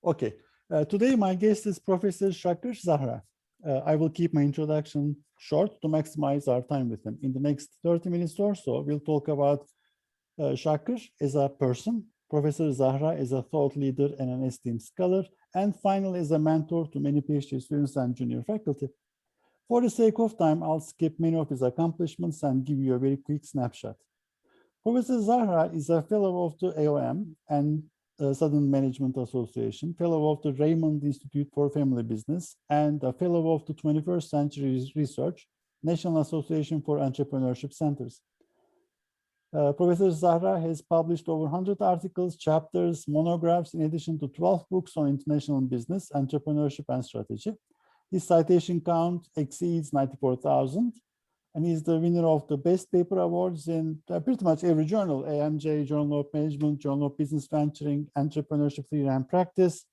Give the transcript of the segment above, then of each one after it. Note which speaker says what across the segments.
Speaker 1: Okay, today my guest is Professor Zahra. I will keep my introduction short to maximize our time with him. In the next 30 minutes or so, we'll talk about Shakir as a person, Professor Zahra is a thought leader and an esteemed scholar, and finally is a mentor to many PhD students and junior faculty. For the sake of time, I'll skip many of his accomplishments and give you a very quick snapshot. Professor Zahra is a fellow of the AOM and Southern Management Association, fellow of the Raymond Institute for Family Business, and a fellow of the 21st Century Research, National Association for Entrepreneurship Centers. Professor Zahra has published over 100 articles, chapters, monographs, in addition to 12 books on international business, entrepreneurship, and strategy. His citation count exceeds 94,000, and he's the winner of the Best Paper Awards in pretty much every journal: AMJ, Journal of Management, Journal of Business Venturing, Entrepreneurship Theory and Practice,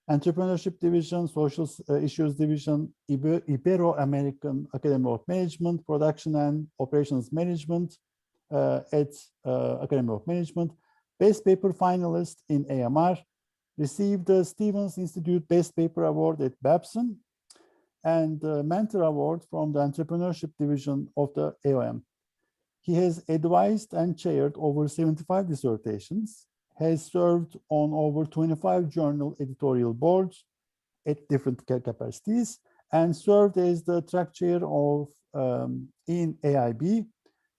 Speaker 1: Entrepreneurship Division, Social Issues Division, Ibero-American Academy of Management, Production and Operations Management at Academy of Management, Best Paper finalist in AMR, received the Stevens Institute Best Paper Award at Babson, and the Mentor Award from the Entrepreneurship Division of the AOM. He has advised and chaired over 75 dissertations, has served on over 25 journal editorial boards at different capacities, and served as the track chair of in AIB,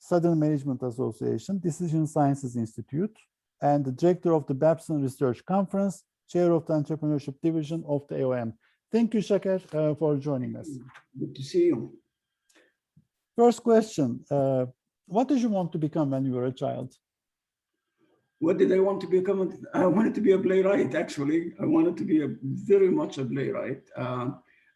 Speaker 1: Southern Management Association, Decision Sciences Institute, and the director of the Babson Research Conference, chair of the Entrepreneurship Division of the AOM. Thank you, Shakir, for joining us.
Speaker 2: Good to see you.
Speaker 1: First question, what did you want to become when you were a child?
Speaker 2: What did I want to become? I wanted to be a playwright, actually. I wanted to be very much a playwright.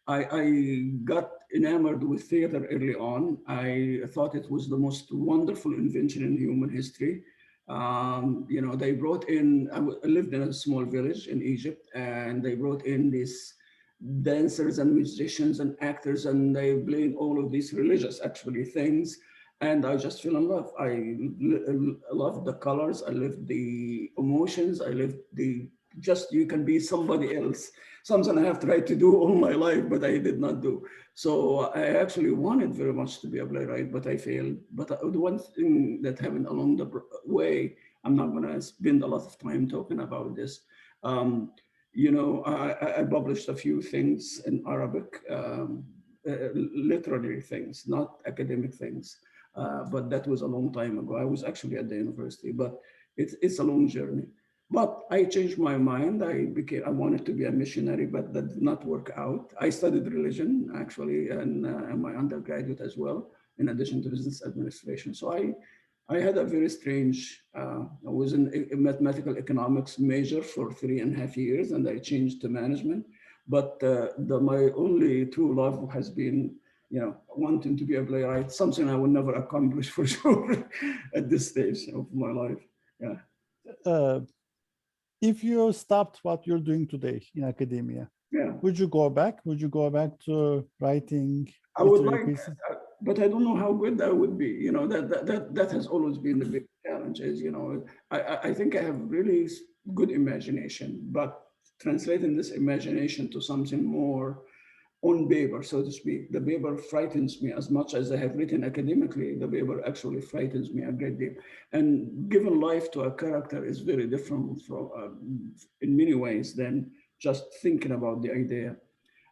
Speaker 2: I got enamored with theater early on. I thought it was the most wonderful invention in human history. You know, they brought in, I lived in a small village in Egypt, and they brought in these dancers and musicians and actors, and they played all of these religious, actually, things. And I just fell in love. I loved the colors. I lived the emotions. I lived the, just you can be somebody else. Something I have tried to do all my life, but I did not do. So I actually wanted very much to be a playwright, but I failed. But the one thing that happened along the way, I'm not going to spend a lot of time talking about this. You know, I published a few things in Arabic, literary things, not academic things. But that was a long time ago. I was actually at the university, but it's a long journey. But I changed my mind. I wanted to be a missionary, but that did not work out. I studied religion, actually, and my undergraduate as well, in addition to business administration. So I had a very strange, I was in a mathematical economics major for 3.5 years, and I changed to management. But my only true love has been, you know, wanting to be a playwright, something I will never accomplish for sure at this stage of my life. Yeah.
Speaker 1: If you stopped what you're doing today in academia,
Speaker 2: yeah,
Speaker 1: would you go back? Would you go back to writing?
Speaker 2: I would like, but I don't know how good that would be. You know, that has always been the big challenge. Is, you know, I think I have really good imagination, but translating this imagination to something more on paper, so to speak. The paper frightens me as much as I have written academically. The paper actually frightens me a great deal. And giving life to a character is very different from, in many ways, than just thinking about the idea.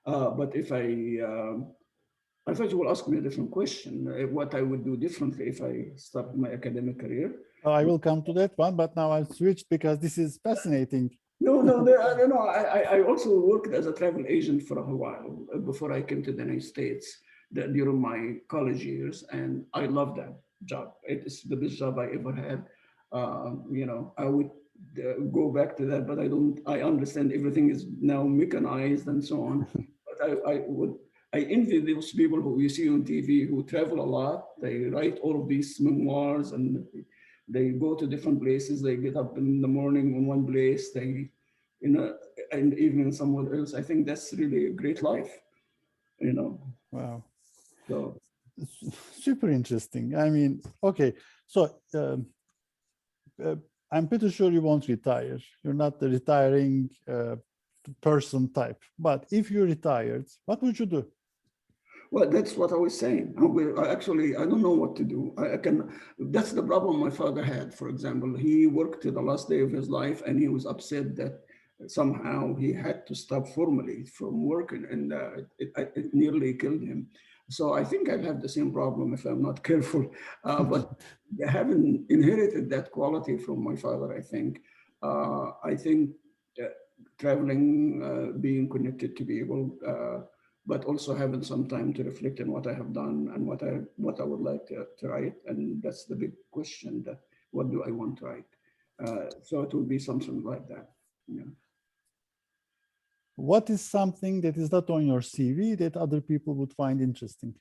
Speaker 2: But if I thought you will ask me a different question, what I would do differently if I stopped my academic career.
Speaker 1: I will come to that one, but now I'll switch because this is fascinating.
Speaker 2: No, I also worked as a travel agent for a while before I came to the United States during my college years, and I love that job. It's the best job I ever had. You know, I would go back to that, but I understand everything is now mechanized and so on. But I envy those people who you see on TV who travel a lot. They write all of these memoirs and they go to different places. They get up in the morning in one place, they, you know, in the evening somewhere else. I think that's really a great life, you know.
Speaker 1: Wow.
Speaker 2: So
Speaker 1: super interesting. I mean, okay. So I'm pretty sure you won't retire. You're not the retiring person type. But if you retired, what would you do?
Speaker 2: Well, that's what I was saying. I don't know what to do. That's the problem my father had, for example. He worked to the last day of his life and he was upset that somehow he had to stop formally from working, and it nearly killed him. So I think I'll have the same problem if I'm not careful. But having inherited that quality from my father, I think traveling, being connected to people, but also having some time to reflect on what I have done and what I would like to write. And that's the big question: that what do I want to write? So it will be something like that. Yeah.
Speaker 1: What is something that is not on your CV that other people would find interesting,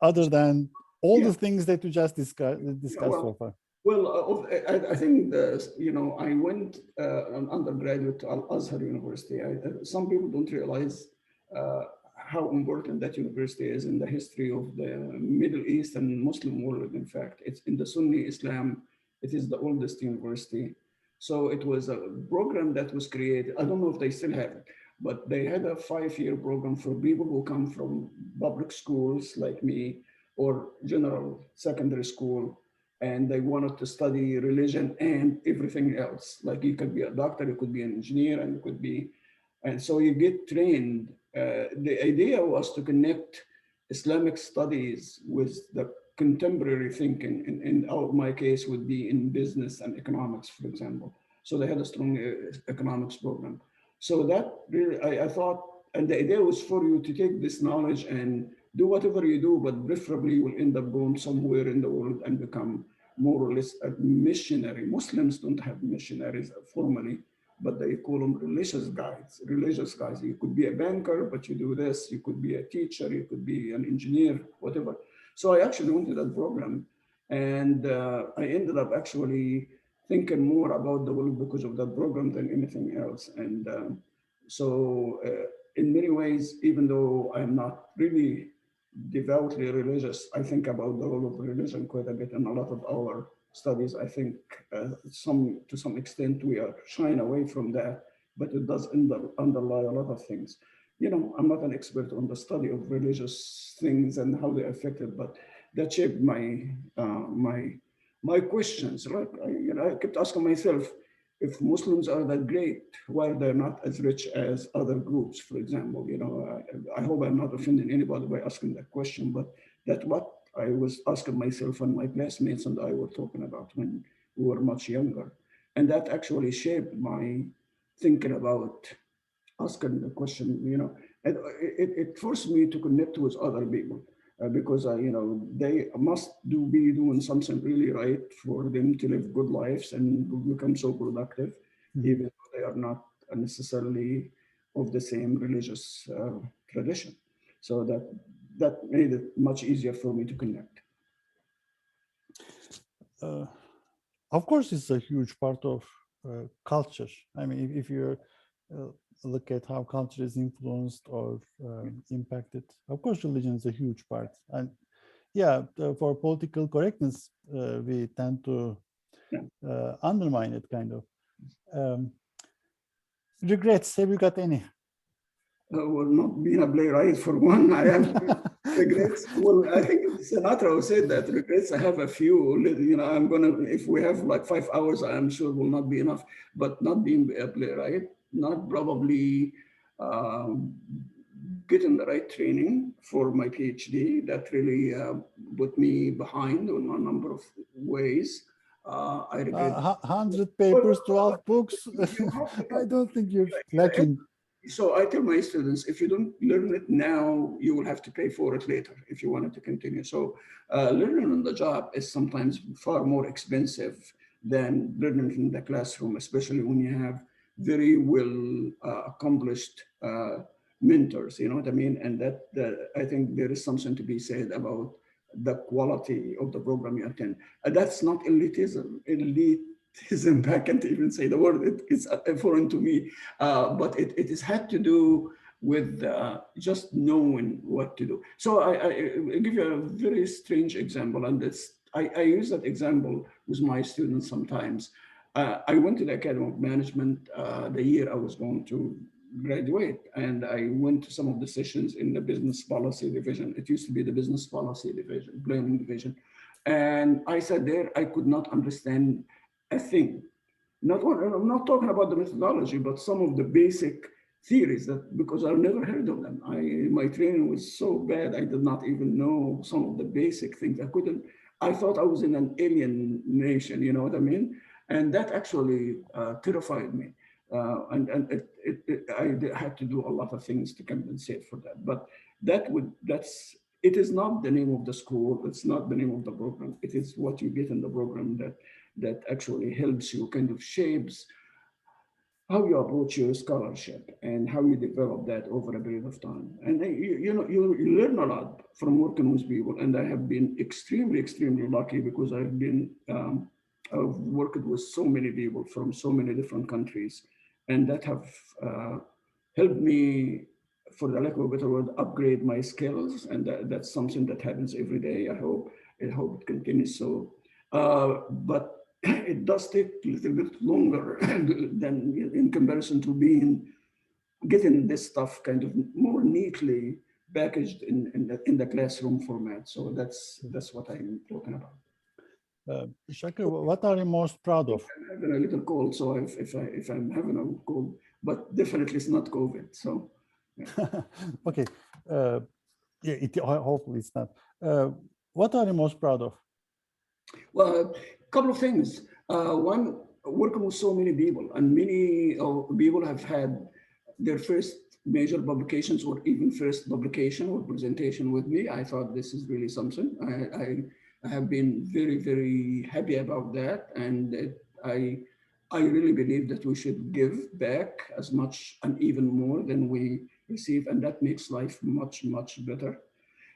Speaker 1: other than all the things that you just discussed so far?
Speaker 2: Well, I think I went an undergraduate to Al-Azhar University. Some people don't realize how important that university is in the history of the Middle East and Muslim world. In fact, it's in the Sunni Islam. It is the oldest university. So it was a program that was created. I don't know if they still have it, but they had a 5-year program for people who come from public schools like me or general secondary school, and they wanted to study religion and everything else. Like you could be a doctor, you could be an engineer, and you could be, and so you get trained. The idea was to connect Islamic studies with the contemporary thinking. In my case would be in business and economics, for example. So they had a strong economics program. So that really, I thought, and the idea was for you to take this knowledge and do whatever you do, but preferably you will end up going somewhere in the world and become more or less a missionary. Muslims don't have missionaries formally, but they call them religious guides. Religious guides. You could be a banker, but you do this. You could be a teacher. You could be an engineer, whatever. So I actually went to that program, and I ended up actually thinking more about the world because of that program than anything else. And in many ways, even though I'm not really devoutly religious, I think about the role of religion quite a bit in a lot of our studies. I think to some extent we are shying away from that, but it does underlie a lot of things. I'm not an expert on the study of religious things and how they affect it, but that shaped my questions. Like I kept asking myself, if Muslims are that great, why are they not as rich as other groups, for example? I hope I'm not offending anybody by asking that question, but that's what I was asking myself and my classmates and I were talking about when we were much younger. And that actually shaped my thinking about asking the question, and it forced me to connect with other people. Because they must be doing something really right for them to live good lives and become so productive, even though they are not necessarily of the same religious tradition. So that made it much easier for me to connect.
Speaker 1: Of course, it's a huge part of culture. I mean, if you look at how culture is influenced or impacted, of course, religion is a huge part. And for political correctness, we tend to undermine it, kind of. Regrets, have you got any?
Speaker 2: Well, not being a playwright for one, I have regrets. Well, I think Sinatra who said that regrets. I have a few. If we have like 5 hours, I'm sure will not be enough. But not being a playwright, not probably getting the right training for my PhD. That really put me behind in a number of ways. I regret
Speaker 1: 100 papers, 12 books. I don't think you're lacking.
Speaker 2: So I tell my students, if you don't learn it now, you will have to pay for it later if you wanted to continue. So learning on the job is sometimes far more expensive than learning in the classroom, especially when you have very well accomplished mentors, you know what I mean? And that I think there is something to be said about the quality of the program you attend. That's not elitism. I can't even say the word, it's foreign to me, but it has had to do with just knowing what to do. So I give you a very strange example, and I use that example with my students sometimes. I went to the Academy of Management the year I was going to graduate. And I went to some of the sessions in the business policy division. It used to be the business policy division, planning division. And I sat there, I could not understand a thing. I'm not talking about the methodology, but some of the basic theories that, because I've never heard of them. My training was so bad, I did not even know some of the basic things. I thought I was in an alien nation, you know what I mean? And that actually terrified me. I had to do a lot of things to compensate for that. But it is not the name of the school. It's not the name of the program. It is what you get in the program that actually helps you, kind of shapes how you approach your scholarship and how you develop that over a period of time. And you learn a lot from working with people. And I have been extremely, extremely lucky because I've worked with so many people from so many different countries, and that have helped me, for the lack of a better word, upgrade my skills. And that's something that happens every day. I hope it continues so. But it does take a little bit longer than in comparison to getting this stuff kind of more neatly packaged in the classroom format. So that's what I'm talking about.
Speaker 1: Shakir, what are you most proud of?
Speaker 2: I'm having a little cold, so if I'm having a cold, but definitely it's not COVID. So
Speaker 1: yeah. Okay, hopefully it's not. What are you most proud of?
Speaker 2: Well, a couple of things. One, working with so many people, and many people have had their first major publications or even first publication or presentation with me. I thought this is really something. I have been very, very happy about that. And I really believe that we should give back as much and even more than we receive. And that makes life much, much better.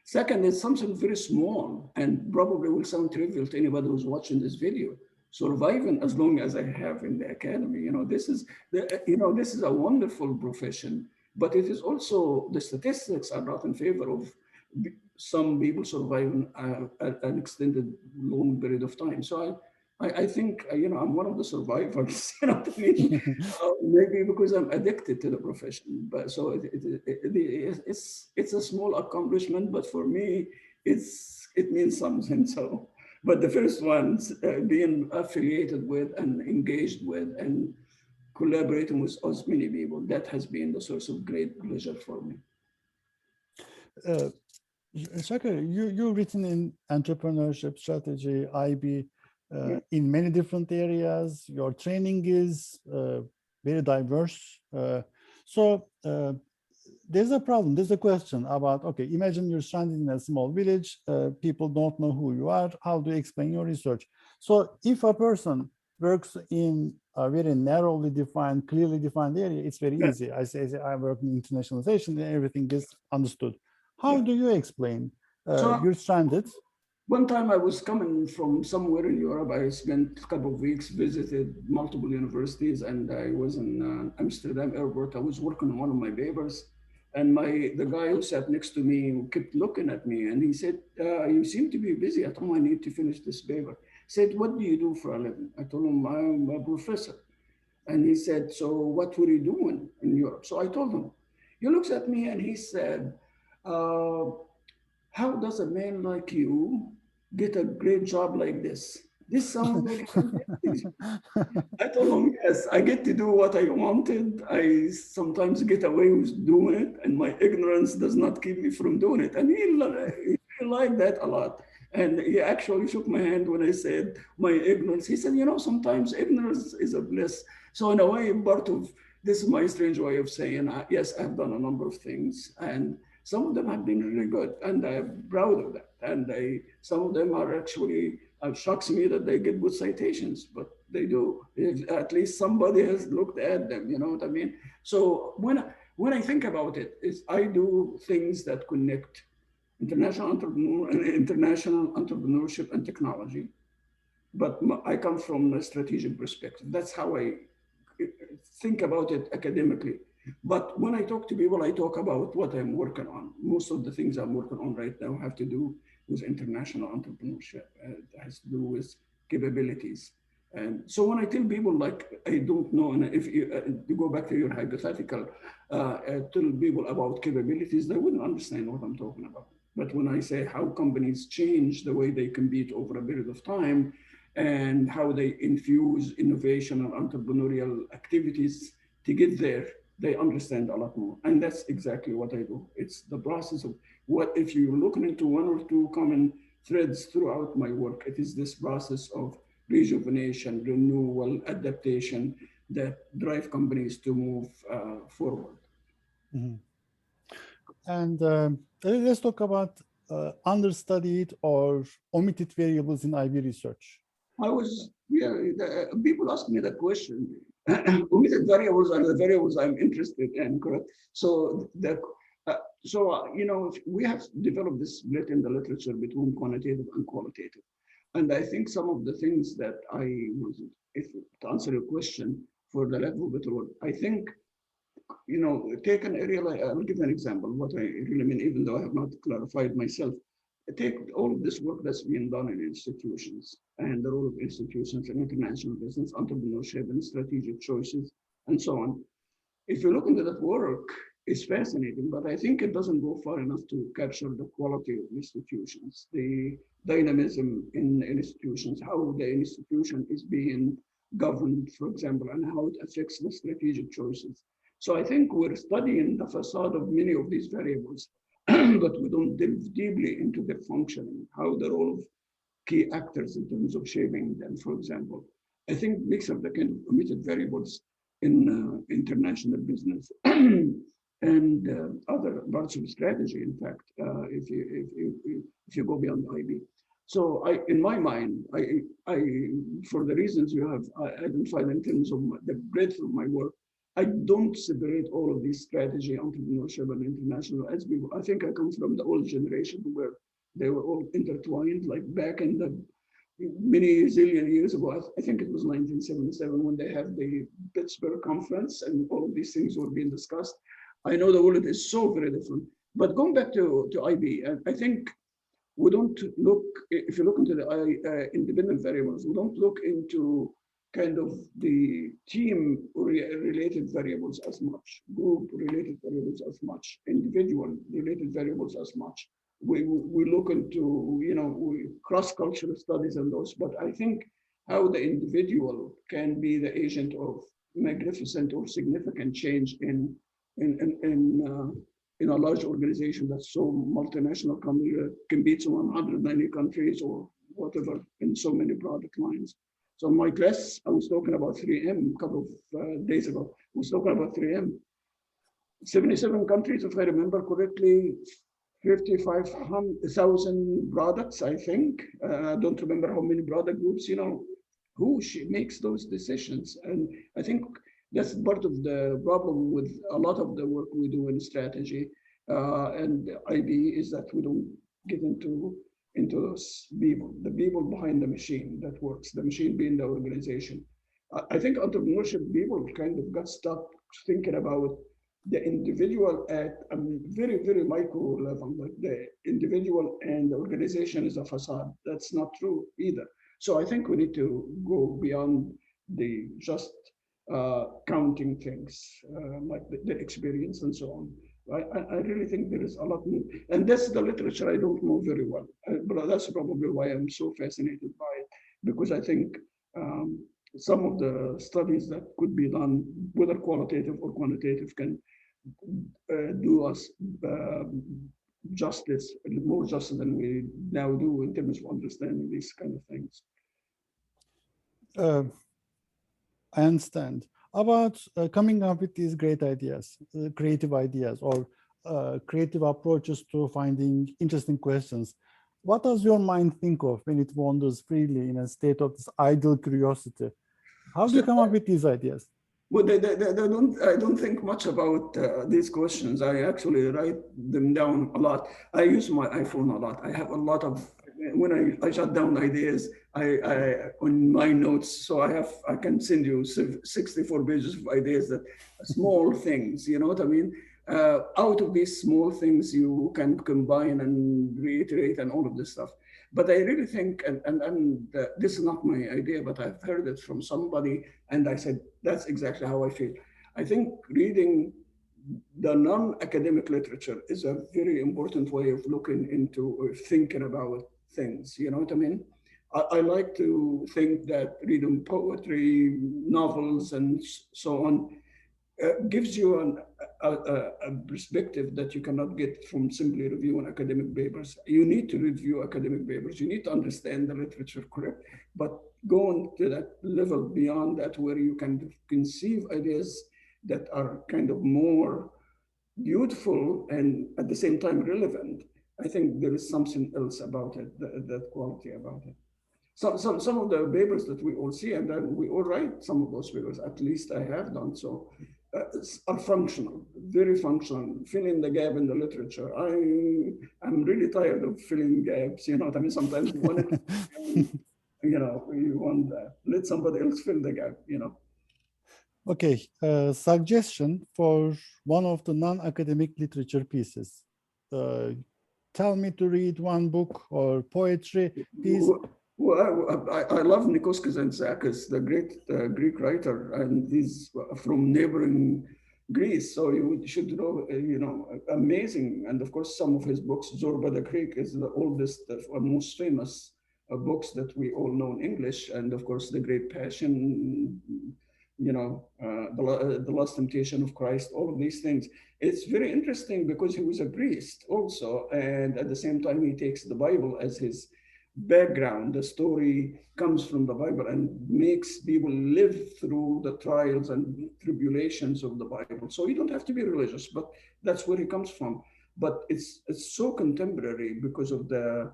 Speaker 2: Second, is something very small and probably will sound trivial to anybody who's watching this video. Surviving as long as I have in the academy, this is a wonderful profession, but it is also, the statistics are not in favor of some people surviving an extended long period of time. So I think, I'm one of the survivors, maybe because I'm addicted to the profession. But so it's a small accomplishment, but for me, it means something. So, but the first ones, being affiliated with and engaged with and collaborating with as many people, that has been the source of great pleasure for me.
Speaker 1: Shakir, you've written in entrepreneurship, strategy, IB, in many different areas. Your training is very diverse. So there's a problem. There's a question about, okay, imagine you're stranded in a small village. People don't know who you are. How do you explain your research? So if a person works in a very narrowly defined, clearly defined area, it's very easy. I say I work in internationalization and everything is understood. How do you explain you're stranded?
Speaker 2: One time I was coming from somewhere in Europe. I spent a couple of weeks, visited multiple universities, and I was in Amsterdam airport. I was working on one of my papers, and the guy who sat next to me kept looking at me, and he said, "You seem to be busy." I told him I need to finish this paper. He said, "What do you do for a living?" I told him I'm a professor, and he said, "So what were you doing in Europe?" So I told him. He looks at me and he said, "How does a man like you get a great job like this? This sounds like I told him, yes, I get to do what I wanted. I sometimes get away with doing it, and my ignorance does not keep me from doing it." And he liked that a lot. And he actually shook my hand when I said my ignorance. He said, sometimes ignorance is a bliss. So in a way, part of this is my strange way of saying, yes, I've done a number of things, and some of them have been really good, and I'm proud of that. And some of them are actually, it shocks me that they get good citations, but they do. At least somebody has looked at them, you know what I mean? So when I think about it, I do things that connect international entrepreneurship and technology, but I come from a strategic perspective. That's how I think about it academically. But when I talk to people, I talk about what I'm working on. Most of the things I'm working on right now have to do with international entrepreneurship. It has to do with capabilities. And so when I tell people like, I don't know, and if you go back to your hypothetical, tell people about capabilities, they wouldn't understand what I'm talking about. But when I say how companies change the way they compete over a period of time and how they infuse innovation and entrepreneurial activities to get there, they understand a lot more. And that's exactly what I do. It's the process of what, if you're looking into one or two common threads throughout my work, it is this process of rejuvenation, renewal, adaptation that drive companies to move forward.
Speaker 1: Mm-hmm. And let's talk about understudied or omitted variables in IB research.
Speaker 2: People ask me that question. Omitted variables are the variables I'm interested in, correct? So, we have developed this split in the literature between quantitative and qualitative. And I think some of the things that to answer your question for the level of the word, I think, take an area like, I'll give an example, what I really mean, even though I have not clarified myself. Take all of this work that's being done in institutions and the role of institutions in international business, entrepreneurship, and strategic choices, and so on. If you look into that work, it's fascinating, but I think it doesn't go far enough to capture the quality of institutions, the dynamism in institutions, how the institution is being governed, for example, and how it affects the strategic choices. So I think we're studying the facade of many of these variables, but we don't delve deeply into their functioning, how the role of key actors in terms of shaping them, for example. I think mix of the kind of omitted variables in international business and other parts of strategy, in fact, if you go beyond IB. So in my mind, I for the reasons you have identified in terms of the breadth of my work, I don't separate all of these strategy, entrepreneurship, and international as people. I think I come from the old generation where they were all intertwined, like back in the many zillion years ago. I think it was 1977 when they had the Pittsburgh conference and all of these things were being discussed. I know the world is so very different. But going back to IB, I think we don't look, if you look into the independent variables, we don't look into kind of the team-related variables as much, group-related variables as much, individual-related variables as much. We look into, cross-cultural studies and those, but I think how the individual can be the agent of magnificent or significant change in a large organization that's so multinational, competes in 190 countries or whatever in so many product lines. So in my class, I was talking about 3M a couple of days ago. I was talking about 3M. 77 countries, if I remember correctly, 55,000 products, I think. I don't remember how many product groups, who makes those decisions. And I think that's part of the problem with a lot of the work we do in strategy and IB is that we don't get into those people, the people behind the machine that works, the machine being the organization. I think entrepreneurship people kind of got stuck thinking about the individual at a very, very micro level, like the individual and the organization is a facade. That's not true either. So I think we need to go beyond the just counting things like the experience and so on. I really think there is a lot more, and that's the literature I don't know very well, but that's probably why I'm so fascinated by it, because I think some of the studies that could be done, whether qualitative or quantitative, can do us justice, more justice than we now do in terms of understanding these kind of things.
Speaker 1: I understand. About coming up with these great ideas, creative ideas, or creative approaches to finding interesting questions, what does your mind think of when it wanders freely in a state of this idle curiosity? How do you come up with these ideas?
Speaker 2: Well, I don't think much about these questions. I actually write them down a lot. I use my iPhone a lot. I have a lot of, when I jot down ideas, I on my notes, so I can send you 64 pages of ideas, that small things, you know what I mean? Out of these small things, you can combine and reiterate and all of this stuff. But I really think, and this is not my idea, but I've heard it from somebody, and I said, that's exactly how I feel. I think reading the non-academic literature is a very important way of looking into or thinking about things. You know what I mean? I like to think that reading poetry, novels, and so on gives you a perspective that you cannot get from simply reviewing academic papers. You need to review academic papers. You need to understand the literature correct, but going to that level beyond that, where you can conceive ideas that are kind of more beautiful and at the same time relevant. I think there is something else about it, that quality about it. Some of the papers that we all see, and then we all write some of those papers, at least I have done so, are functional, very functional, filling the gap in the literature. I'm really tired of filling gaps, you know what I mean? Sometimes you want it, you know, you want that. Let somebody else fill the gap, you know.
Speaker 1: Okay, suggestion for one of the non-academic literature pieces. Tell me to read one book or poetry piece.
Speaker 2: Well, I love Nikos Kazantzakis, the great Greek writer, and he's from neighboring Greece. So you should know, you know, amazing. And of course, some of his books, Zorba the Greek, is the oldest, most famous books that we all know in English. And of course, The Great Passion, you know, the Last Temptation of Christ, all of these things. It's very interesting because he was a priest also. And at the same time, he takes the Bible as his background. The story comes from the Bible and makes people live through the trials and tribulations of the Bible. So you don't have to be religious, but that's where he comes from. But it's so contemporary because of the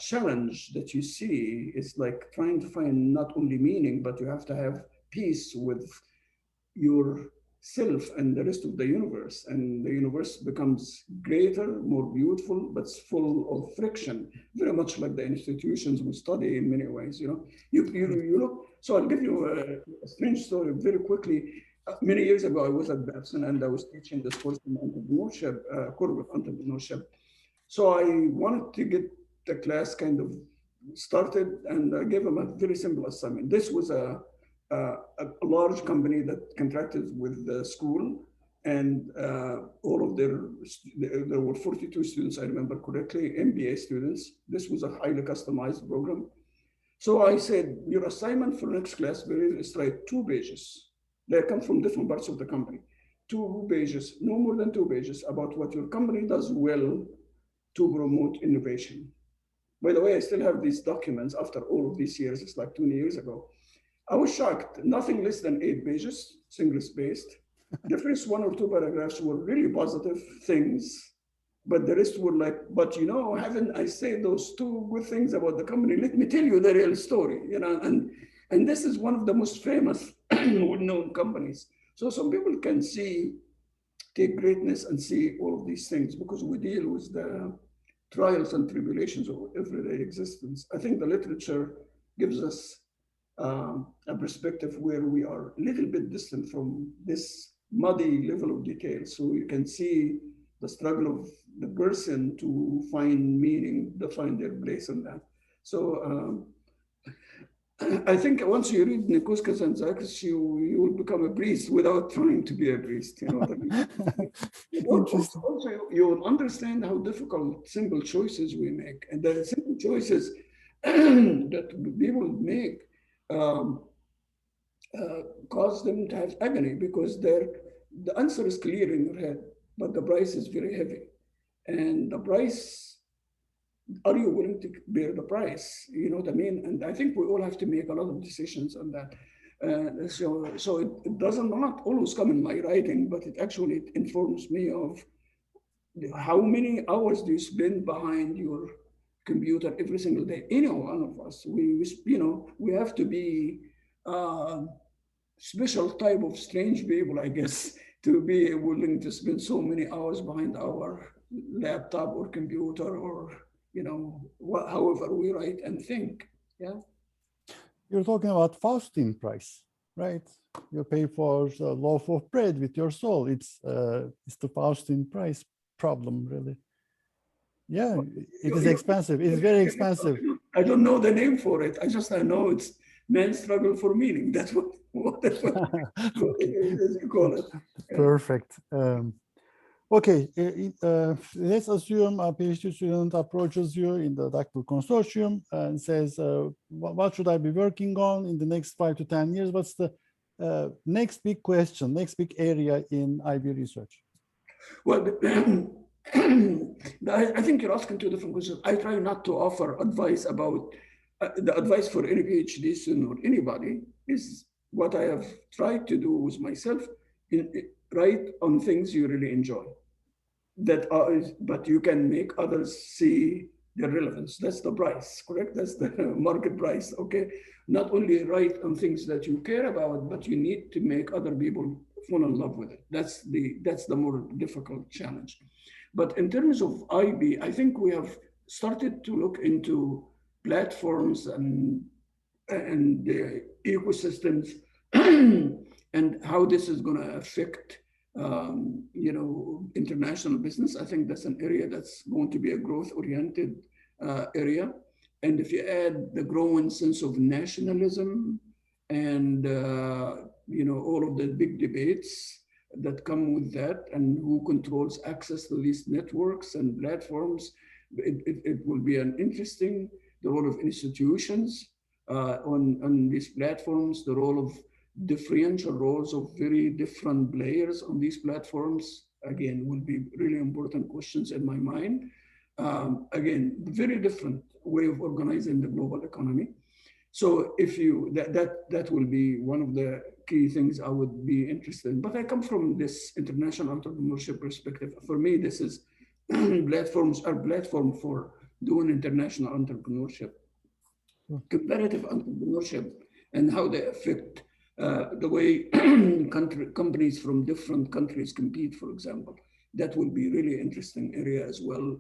Speaker 2: challenge that you see. It's like trying to find not only meaning, but you have to have peace with yourself and the rest of the universe. And the universe becomes greater, more beautiful, but it's full of friction, very much like the institutions we study in many ways. You know, you look. So I'll give you a strange story very quickly. Many years ago, I was at Babson and I was teaching this course in entrepreneurship, corporate entrepreneurship. So I wanted to get the class kind of started, and I gave them a very simple assignment. This was a large company that contracted with the school, and all of there were 42 students, I remember correctly, MBA students. This was a highly customized program. So I said, your assignment for next class is write 2 pages. They come from different parts of the company. 2 pages, no more than 2 pages, about what your company does well to promote innovation. By the way, I still have these documents after all of these years. It's like 20 years ago. I was shocked. Nothing less than 8 pages, single-spaced. The first 1 or 2 paragraphs were really positive things, but the rest were like, but you know, haven't I said those 2 good things about the company? Let me tell you the real story, you know, and this is one of the most famous, well-known companies. So some people can take greatness and see all of these things because we deal with the trials and tribulations of everyday existence. I think the literature gives us a perspective where we are a little bit distant from this muddy level of detail. So you can see the struggle of the person to find meaning, to find their place in that. So I think once you read Nikos Kazantzakis, you will become a priest without trying to be a priest. You know what I mean? Also, you will understand how difficult simple choices we make, and the simple choices that people make cause them to have agony because the answer is clear in your head, but the price is very heavy. And the price, are you willing to bear the price? You know what I mean? And I think we all have to make a lot of decisions on that. So it doesn't not always come in my writing, but it actually informs me of how many hours do you spend behind your computer every single day. Any one of us, we have to be special type of strange people, I guess, to be willing to spend so many hours behind our laptop or computer or, however we write and think. Yeah.
Speaker 1: You're talking about Faustine price, right? You pay for a loaf of bread with your soul. It's the Faustine price problem, really. Yeah, it is expensive. It is very expensive.
Speaker 2: I don't know the name for it. I know it's Men's Struggle for Meaning. That's what you call it. Yeah.
Speaker 1: Perfect. Okay, let's assume a PhD student approaches you in the doctoral consortium and says, what should I be working on in the next 5 to 10 years? What's the next big question, next big area in IB research?
Speaker 2: Well, I think you're asking two different questions. I try not to offer advice about the advice for any PhD student or anybody is what I have tried to do with myself, write on things you really enjoy. But you can make others see the relevance. That's the price, correct? That's the market price, okay? Not only write on things that you care about, but you need to make other people fall in love with it. That's the more difficult challenge. But in terms of IB, I think we have started to look into platforms and ecosystems and how this is going to affect international business. I think that's an area that's going to be a growth-oriented area. And if you add the growing sense of nationalism and all of the big debates that come with that, and who controls access to these networks and platforms, it will be an interesting, the role of institutions on these platforms, the role of differential roles of very different players on these platforms, again, will be really important questions in my mind. Again, very different way of organizing the global economy. So if that will be one of the key things I would be interested in. But I come from this international entrepreneurship perspective. For me, this is platforms are platform for doing international entrepreneurship, competitive entrepreneurship, and how they affect the way companies from different countries compete, for example. That will be really interesting area as well,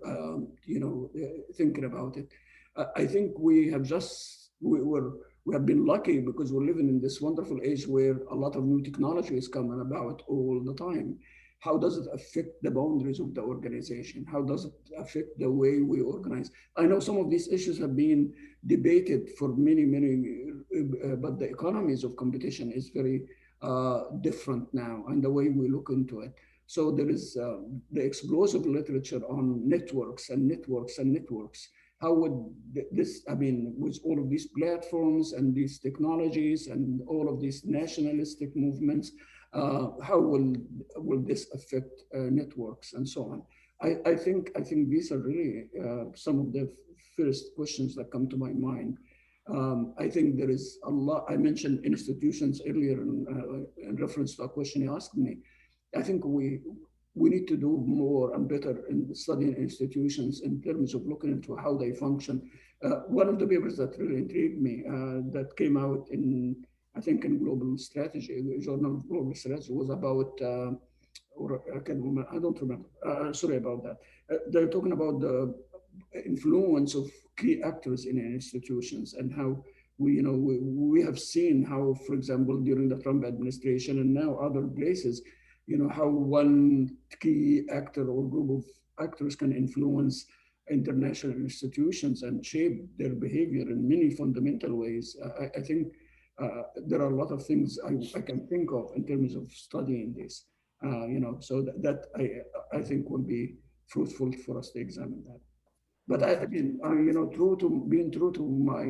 Speaker 2: thinking about it. I think we have been lucky because we're living in this wonderful age where a lot of new technology is coming about all the time. How does it affect the boundaries of the organization? How does it affect the way we organize? I know some of these issues have been debated for many, but the economies of competition is very different now, and the way we look into it. So there is the explosive literature on networks and networks and networks. How would this, with all of these platforms and these technologies and all of these nationalistic movements, how will this affect networks and so on? I think these are really some of the first questions that come to my mind. I think there is a lot. I mentioned institutions earlier in reference to a question you asked me. I think we need to do more and better in studying institutions in terms of looking into how they function. One of the papers that really intrigued me that came out in Global Strategy, the Journal of Global Strategy, was about, I don't remember, sorry about that. They're talking about the influence of key actors in institutions and how we have seen how, for example, during the Trump administration and now other places, how one key actor or group of actors can influence international institutions and shape their behavior in many fundamental ways. I think there are a lot of things I can think of in terms of studying this, so that I think will be fruitful for us to examine that. But being true to my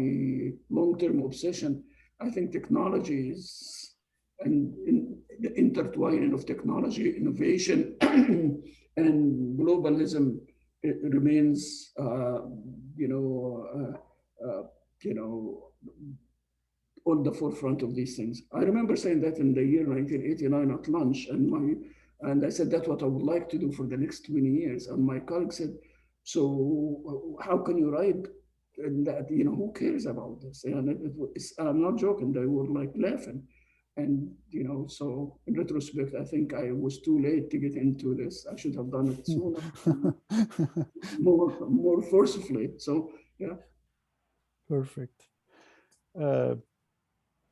Speaker 2: long-term obsession, I think technology is, and in the intertwining of technology, innovation, and globalism, it remains, on the forefront of these things. I remember saying that in the year 1989 at lunch, and I said that's what I would like to do for the next 20 years. And my colleague said, so how can you write that? Who cares about this? And I'm not joking. They were like laughing. And, so in retrospect, I think I was too late to get into this. I should have done it sooner, more forcefully. So, yeah.
Speaker 1: Perfect.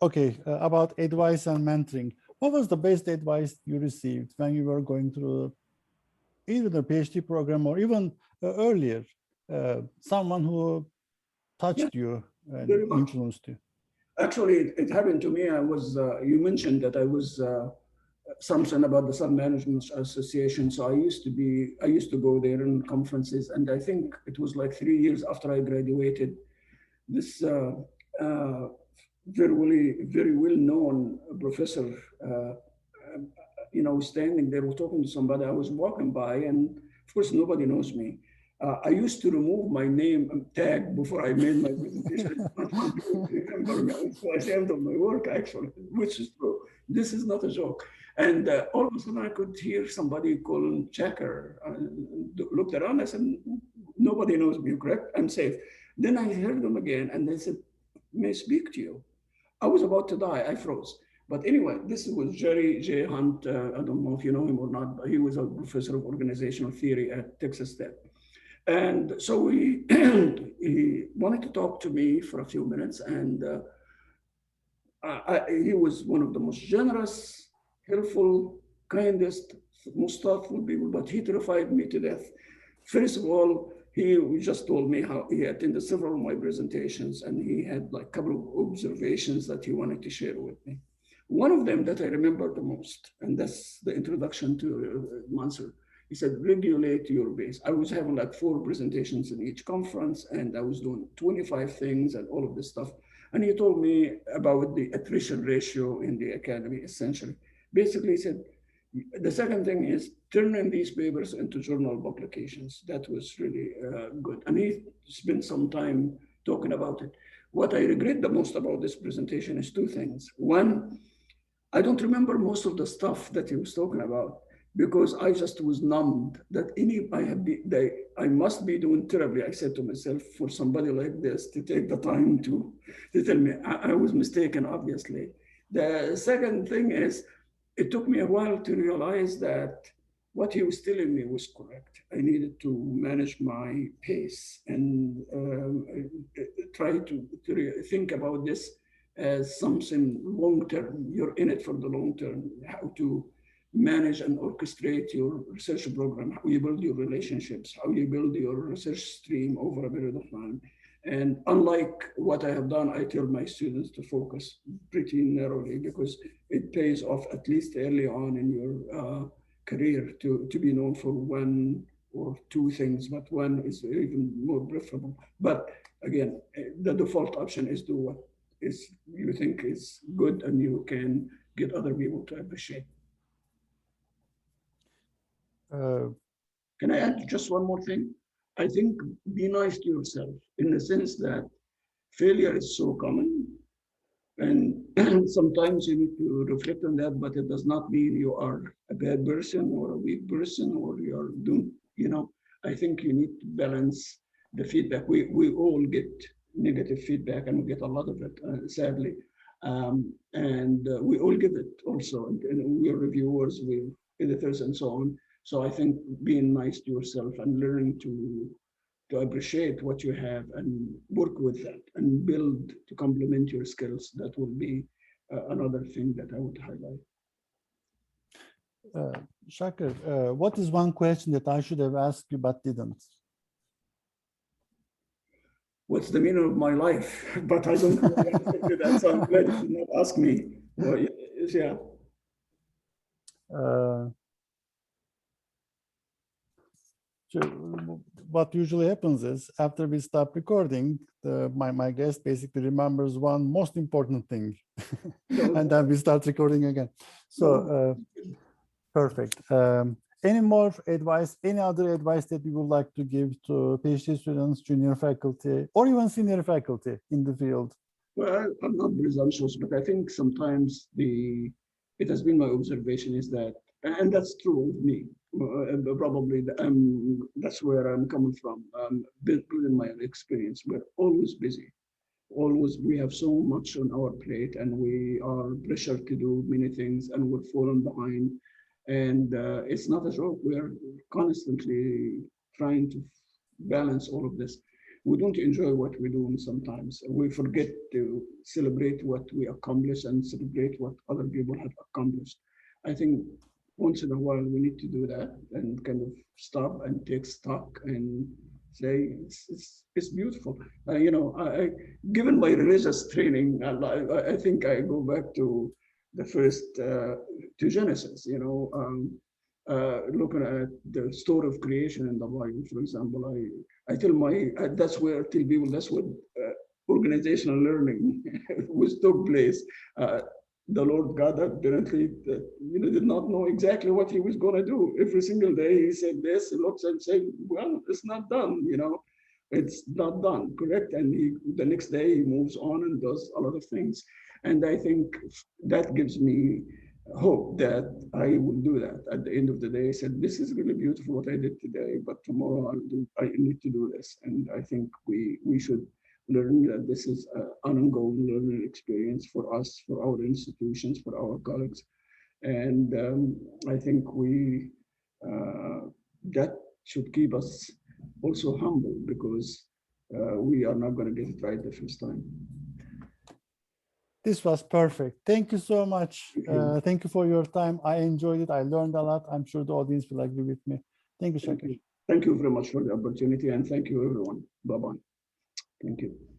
Speaker 1: Okay, about advice and mentoring. What was the best advice you received when you were going through either the PhD program or even earlier, someone who touched you and
Speaker 2: very much.
Speaker 1: influenced you?
Speaker 2: Actually, it happened to me. I was, you mentioned that I was something about the Sun Management Association. So I used to go there in conferences. And I think it was like 3 years after I graduated, this very well-known professor, standing there, was talking to somebody. I was walking by, and of course, nobody knows me. I used to remove my name tag before I made my presentation. Remember me. It's like the end of my work, actually, which is true. This is not a joke. And all of a sudden, I could hear somebody calling Checker. I looked around. I said, "Nobody knows me, correct? I'm safe." Then I heard them again, and they said, "May I speak to you?" I was about to die. I froze. But anyway, this was Jerry J. Hunt. I don't know if you know him or not, but he was a professor of organizational theory at Texas Tech. And so he wanted to talk to me for a few minutes. And he was one of the most generous, helpful, kindest, most thoughtful people, but he terrified me to death. First of all, he just told me how he attended several of my presentations, and he had like a couple of observations that he wanted to share with me. One of them that I remember the most, and that's the introduction to Mansur. He said, "Regulate your base." I was having like 4 presentations in each conference, and I was doing 25 things and all of this stuff. And he told me about the attrition ratio in the academy, essentially. Basically, he said, the second thing is turning these papers into journal publications. That was really good. And he spent some time talking about it. What I regret the most about this presentation is 2 things. One, I don't remember most of the stuff that he was talking about, because I just was numbed that I must be doing terribly. I said to myself, for somebody like this to take the time to tell me. I was mistaken, obviously. The second thing is, it took me a while to realize that what he was telling me was correct. I needed to manage my pace and try to think about this as something long-term. You're in it for the long term. How to manage and orchestrate your research program, how you build your relationships, how you build your research stream over a period of time. And unlike what I have done, I tell my students to focus pretty narrowly, because it pays off, at least early on in your career, to be known for 1 or 2 things, but one is even more preferable. But again, the default option is do what you think is good and you can get other people to appreciate. Can I add just one more thing? I think be nice to yourself, in the sense that failure is so common, and sometimes you need to reflect on that, but it does not mean you are a bad person or a weak person, or you're doing, I think you need to balance the feedback. We all get negative feedback, and we get a lot of it, sadly. And we all give it also, and we're reviewers, we're editors, and so on. So I think being nice to yourself and learning to appreciate what you have and work with that and build to complement your skills, that will be another thing that I would highlight.
Speaker 1: Shakir, what is one question that I should have asked you but didn't?
Speaker 2: What's the meaning of my life? But I don't know the answer to that, so I'm glad you did not ask me. Well, yeah.
Speaker 1: So what usually happens is, after we stop recording, my guest basically remembers one most important thing, and then we start recording again. So perfect. Any more advice, any other advice that you would like to give to PhD students, junior faculty, or even senior faculty in the field?
Speaker 2: Well, I'm not presumptuous, but I think sometimes it has been my observation is that, and that's true of me, probably that's where I'm coming from. In my experience, we're always busy. Always, we have so much on our plate, and we are pressured to do many things, and we're falling behind. And it's not a joke. We're constantly trying to balance all of this. We don't enjoy what we do, and sometimes we forget to celebrate what we accomplish and celebrate what other people have accomplished. I think once in a while we need to do that and kind of stop and take stock and say it's beautiful. Given my religious training, I think I go back to the first to Genesis. Looking at the story of creation in the Bible, for example, I tell people that's where organizational learning was took place. The Lord God apparently, did not know exactly what He was going to do. Every single day He said this, He looks and says, "Well, it's not done. It's not done, correct?" And the next day He moves on and does a lot of things. And I think that gives me hope that I will do that. At the end of the day, I said, "This is really beautiful what I did today, but tomorrow I need to do this." And I think we should learn that this is an ongoing learning experience for us, for our institutions, for our colleagues. And I think that should keep us also humble, because we are not going to get it right the first time.
Speaker 1: This was perfect. Thank you so much.
Speaker 2: Thank you.
Speaker 1: Thank you for your time. I enjoyed it. I learned a lot. I'm sure the audience will agree with me. Thank you, Shakir.
Speaker 2: Thank you very much for the opportunity, and thank you, everyone. Bye-bye. Thank you.